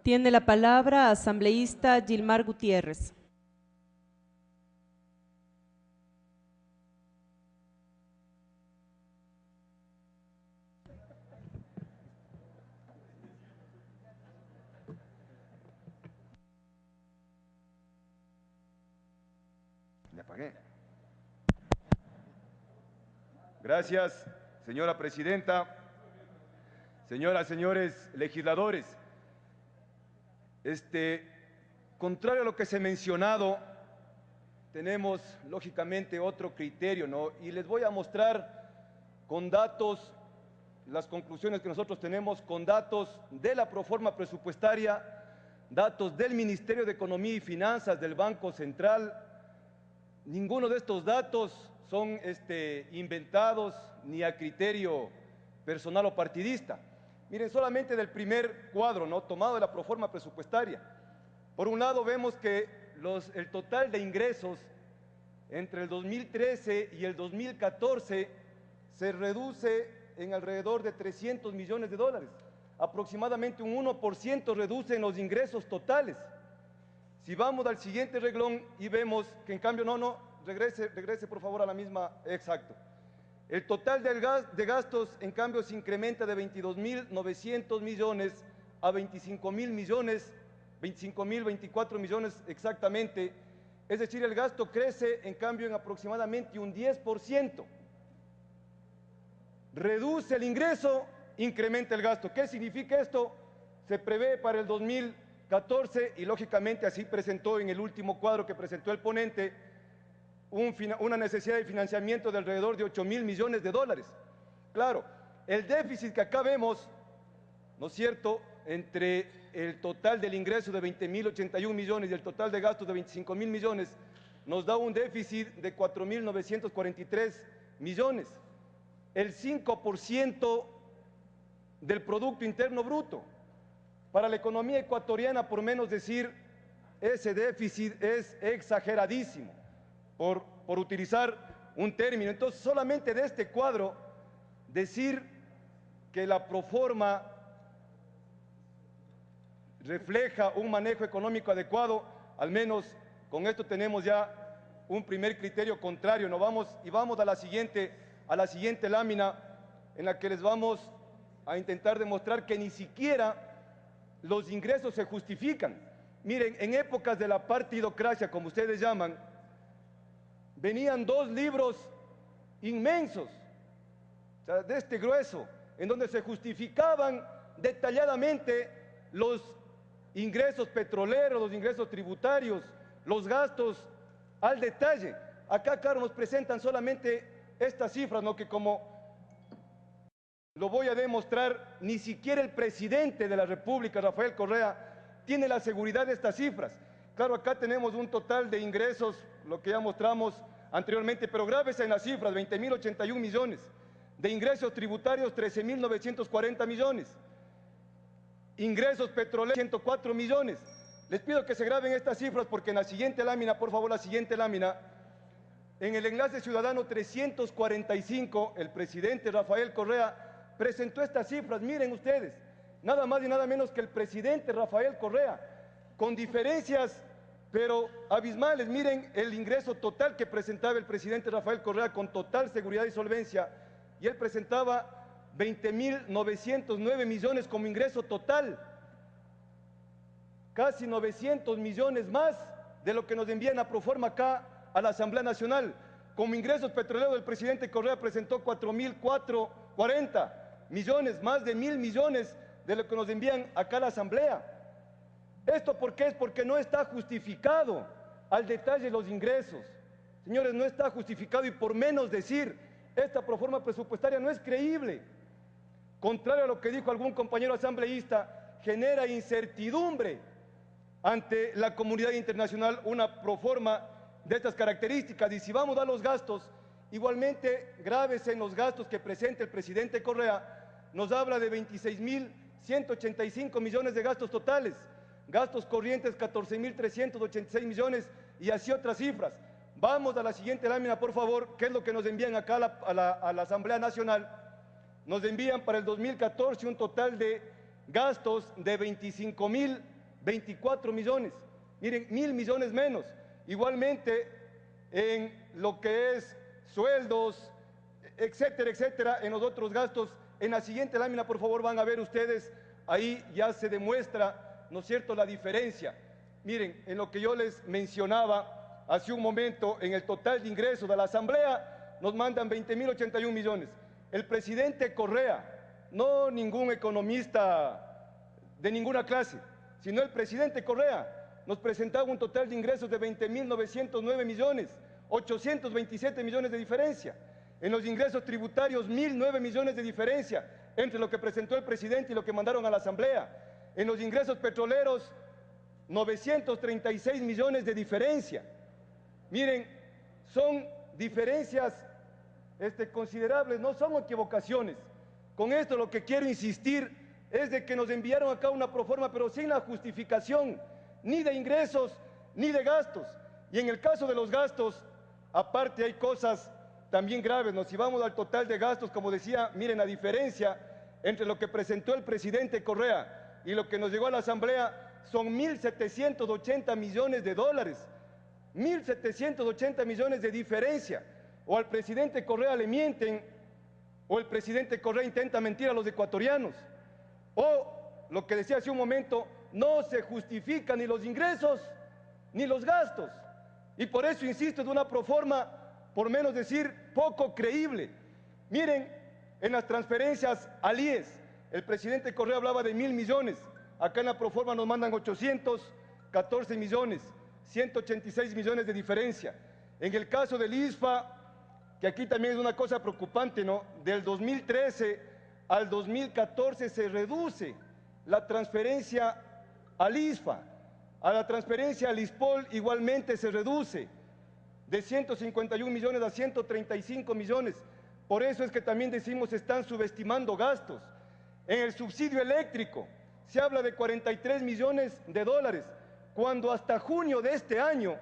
Tiene la palabra asambleísta Gilmar Gutiérrez. Me apagué. Gracias, señora presidenta. Señoras, señores legisladores, contrario a lo que se ha mencionado, tenemos lógicamente otro criterio, ¿no? Y les voy a mostrar con datos las conclusiones que nosotros tenemos, con datos de la proforma presupuestaria, datos del Ministerio de Economía y Finanzas, del Banco Central. Ninguno de estos datos son inventados ni a criterio personal o partidista. Miren, solamente del primer cuadro, ¿no?, tomado de la proforma presupuestaria. Por un lado vemos que el total de ingresos entre el 2013 y el 2014 se reduce en alrededor de 300 millones de dólares. Aproximadamente un 1% reduce en los ingresos totales. Si vamos al siguiente reglón y vemos que en cambio, regrese por favor a la misma, exacto. El total de gastos en cambio se incrementa de 22.900 millones a 25.000 millones, 25.024 millones exactamente. Es decir, el gasto crece en cambio en aproximadamente un 10%. Reduce el ingreso, incrementa el gasto. ¿Qué significa esto? Se prevé para el 2014 y lógicamente así presentó en el último cuadro que presentó el ponente una necesidad de financiamiento de alrededor de 8.000 millones de dólares. Claro, el déficit que acá vemos, ¿no es cierto?, entre el total del ingreso de 20.081 millones y el total de gastos de 25.000 millones, nos da un déficit de 4.943 millones. El 5% del Producto Interno Bruto. Para la economía ecuatoriana, por menos decir, ese déficit es exageradísimo, por utilizar un término. Entonces, solamente de este cuadro, decir que la proforma refleja un manejo económico adecuado, al menos con esto tenemos ya un primer criterio contrario. Vamos a la siguiente lámina, en la que les vamos a intentar demostrar que ni siquiera los ingresos se justifican. Miren, en épocas de la partidocracia, como ustedes llaman, venían 2 libros inmensos, o sea, de este grueso, en donde se justificaban detalladamente los ingresos petroleros, los ingresos tributarios, los gastos al detalle. Acá, claro, nos presentan solamente estas cifras, ¿no?, que como lo voy a demostrar, ni siquiera el presidente de la República, Rafael Correa, tiene la seguridad de estas cifras. Claro, acá tenemos un total de ingresos, lo que ya mostramos anteriormente, pero grábese en las cifras: 20.081 millones. De ingresos tributarios, 13.940 millones. Ingresos petroleros, 104 millones. Les pido que se graben estas cifras porque en la siguiente lámina, por favor, la siguiente lámina, en el enlace ciudadano 345, el presidente Rafael Correa presentó estas cifras. Miren ustedes, nada más y nada menos que el presidente Rafael Correa, con diferencias pero abismales. Miren el ingreso total que presentaba el presidente Rafael Correa con total seguridad y solvencia, y él presentaba 20.909 millones como ingreso total, casi 900 millones más de lo que nos envían a proforma acá a la Asamblea Nacional. Como ingresos petroleros, el presidente Correa presentó 4.440 millones, más de 1.000 millones de lo que nos envían acá a la Asamblea. ¿Esto por qué? Es porque no está justificado al detalle los ingresos. Señores, no está justificado, y por menos decir, esta proforma presupuestaria no es creíble. Contrario a lo que dijo algún compañero asambleísta, genera incertidumbre ante la comunidad internacional una proforma de estas características. Y si vamos a los gastos, igualmente grábese en los gastos que presenta el presidente Correa. Nos habla de 26.185 millones de gastos totales, gastos corrientes 14.386 millones, y así otras cifras. Vamos a la siguiente lámina, por favor. ¿Qué es lo que nos envían acá a la Asamblea Nacional? Nos envían para el 2014 un total de gastos de 25.024 millones. Miren, 1.000 millones menos. Igualmente, en lo que es sueldos, etcétera, etcétera, en los otros gastos. En la siguiente lámina, por favor, van a ver ustedes, ahí ya se demuestra, ¿no es cierto?, la diferencia. Miren, en lo que yo les mencionaba hace un momento, en el total de ingresos de la Asamblea, nos mandan 20.081 millones. El presidente Correa, no ningún economista de ninguna clase, sino el presidente Correa, nos presentaba un total de ingresos de 20.909 millones, 827 millones de diferencia. En los ingresos tributarios, 1.009 millones de diferencia entre lo que presentó el presidente y lo que mandaron a la Asamblea. En los ingresos petroleros, 936 millones de diferencia. Miren, son diferencias considerables, no son equivocaciones. Con esto lo que quiero insistir es de que nos enviaron acá una proforma, pero sin la justificación ni de ingresos ni de gastos. Y en el caso de los gastos, aparte hay cosas también graves, ¿no? Si vamos al total de gastos, como decía, miren la diferencia entre lo que presentó el presidente Correa y lo que nos llegó a la Asamblea son 1.780 millones de dólares, 1.780 millones de diferencia. O al presidente Correa le mienten, o el presidente Correa intenta mentir a los ecuatorianos, o lo que decía hace un momento, no se justifican ni los ingresos ni los gastos. Y por eso insisto, en una proforma, por menos decir, poco creíble. Miren, en las transferencias al IES, el presidente Correa hablaba de 1.000 millones, acá en la proforma nos mandan 814 millones, 186 millones de diferencia. En el caso del ISFA, que aquí también es una cosa preocupante, ¿no? Del 2013 al 2014 se reduce la transferencia al ISFA, a la transferencia al ISPOL igualmente se reduce de 151 millones a 135 millones. Por eso es que también decimos están subestimando gastos. En el subsidio eléctrico se habla de 43 millones de dólares, cuando hasta junio de este año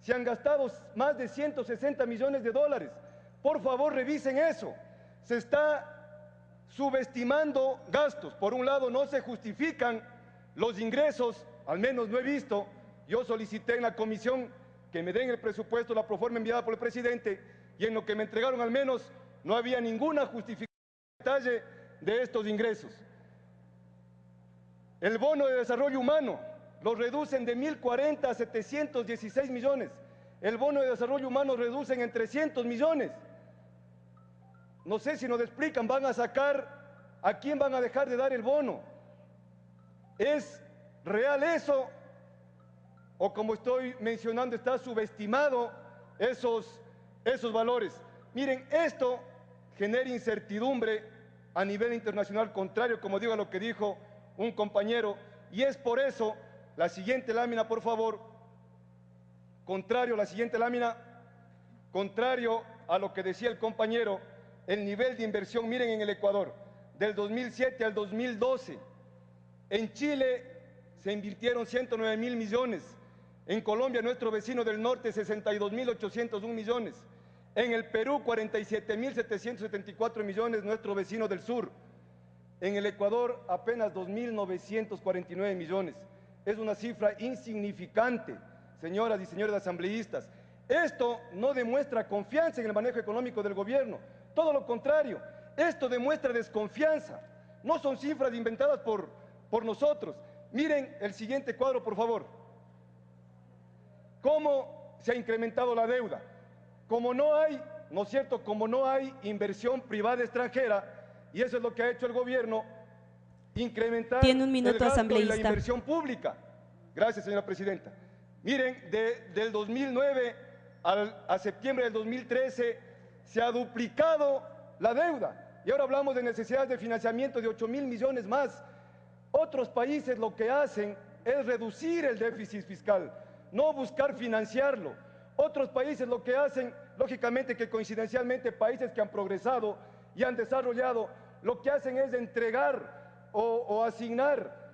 se han gastado más de 160 millones de dólares. Por favor, revisen eso. Se está subestimando gastos. Por un lado, no se justifican los ingresos, al menos no he visto. Yo solicité en la comisión que me den el presupuesto, la proforma enviada por el presidente, y en lo que me entregaron al menos no había ninguna justificación detalle de estos ingresos. El bono de desarrollo humano lo reducen de 1.040 a 716 millones. El bono de desarrollo humano reducen en 300 millones. No sé si nos explican, van a sacar, ¿a quién van a dejar de dar el bono? ¿Es real eso? O como estoy mencionando, está subestimado esos valores. Miren, esto genera incertidumbre a nivel internacional, contrario, como digo, a lo que dijo un compañero, y es por eso, la siguiente lámina, por favor, la siguiente lámina, contrario a lo que decía el compañero, el nivel de inversión, miren en el Ecuador, del 2007 al 2012, en Chile se invirtieron 109.000 millones, en Colombia, nuestro vecino del norte, 62.801 millones, en el Perú, 47.774 millones, nuestro vecino del sur, en el Ecuador, apenas 2.949 millones. Es una cifra insignificante, señoras y señores asambleístas. Esto no demuestra confianza en el manejo económico del gobierno, todo lo contrario, esto demuestra desconfianza. No son cifras inventadas por nosotros. Miren el siguiente cuadro, por favor. ¿Cómo se ha incrementado la deuda? Como no hay, ¿no es cierto?, como no hay inversión privada extranjera, y eso es lo que ha hecho el gobierno, incrementar Tiene un minuto, el gasto asambleísta. y la inversión pública. Gracias, señora presidenta. Miren, del 2009 a septiembre del 2013 se ha duplicado la deuda y ahora hablamos de necesidades de financiamiento de 8.000 millones más. Otros países lo que hacen es reducir el déficit fiscal, no buscar financiarlo. Otros países lo que hacen, lógicamente que coincidencialmente países que han progresado y han desarrollado, lo que hacen es entregar o asignar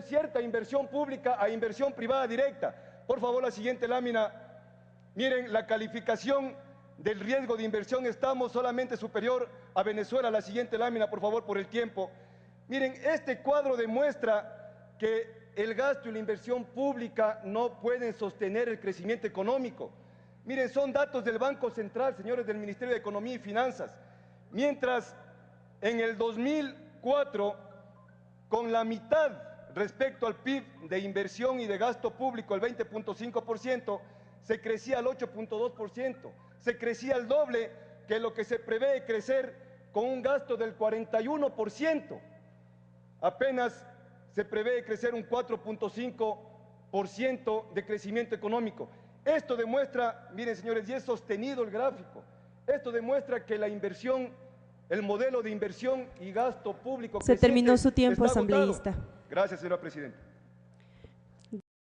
cierta inversión pública a inversión privada directa. Por favor, la siguiente lámina. Miren, la calificación del riesgo de inversión, estamos solamente superior a Venezuela. La siguiente lámina, por favor, por el tiempo. Miren, este cuadro demuestra que el gasto y la inversión pública no pueden sostener el crecimiento económico. Miren, son datos del Banco Central, señores del Ministerio de Economía y Finanzas. Mientras en el 2004, con la mitad respecto al PIB de inversión y de gasto público, el 20.5%, se crecía al 8.2%, se crecía al doble que lo que se prevé crecer con un gasto del 41%. Apenas se prevé crecer un 4.5% de crecimiento económico. Esto demuestra, miren señores, y es sostenido el gráfico, esto demuestra que la inversión, el modelo de inversión y gasto público Se terminó su tiempo, está agotado. asambleísta. Gracias, señora presidenta.